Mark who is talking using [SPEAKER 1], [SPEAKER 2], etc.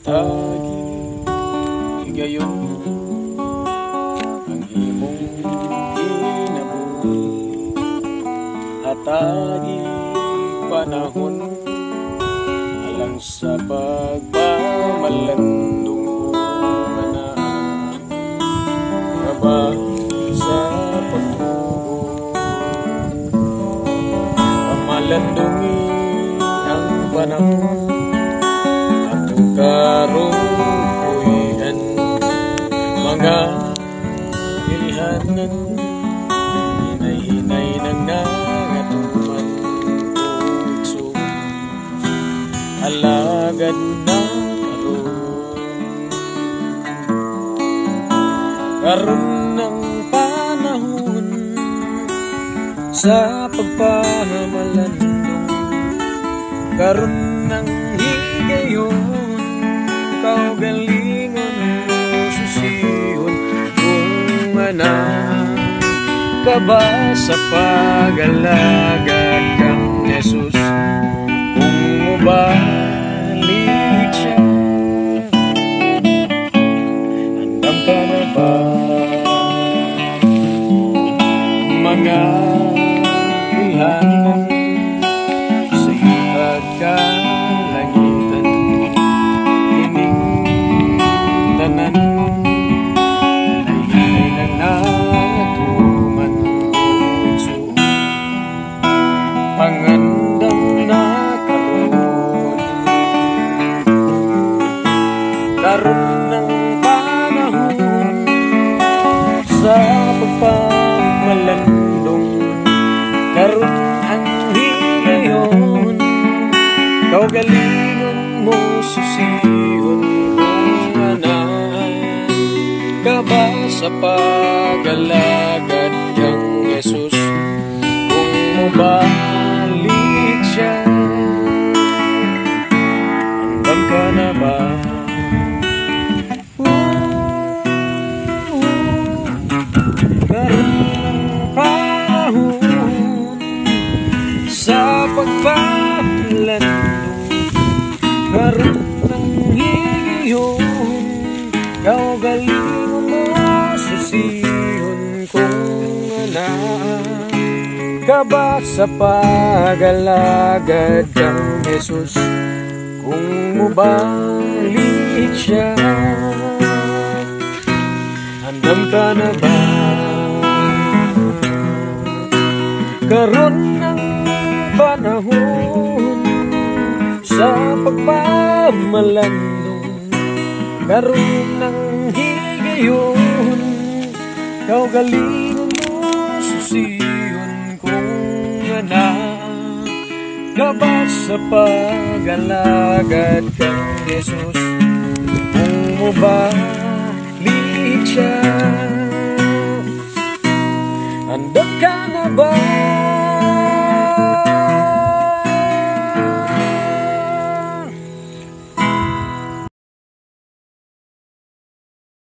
[SPEAKER 1] Hatagi gayon ang imong kinabuhi. Hatagi panahon alang sa pagpamalandong manaan kaba sa pagtubo. Pamalandungi ang panahon atong karupuyan, mga ilhanan hinay-hinay nang nangatuman puso alagad na karon ng panahon sa pagpamalandong, karon ng higayon kaugalingon mo susihon kung anak ka ba sa pag-alagad kang Jesus, kung mubalik siya. Handang ka na ba mga ilhanan sa iyong kalangitan, ining tanan ay nang natuman puso, pangandam na karon ng panahon sa pagpamalandong, karon ang higayon kaugalingon mo susihon kung anak ka ba sa pag-alagad kang Jesus, kung mabalik siya. Handang ka na ba karon ng panahon sa pagpamalandong, karon ng higayon kaugalingon mo susihon kung anak ka ba sa pag-alagad kang Jesus, kung mubalik siya. Handang ka na ba karon ng panahon sa pagpamalandong, karon ng higayon kaugalingon mo susihon kung anak ka ba sa pag-alagad kang Jesus, kung mubalik siya. Handang ka na ba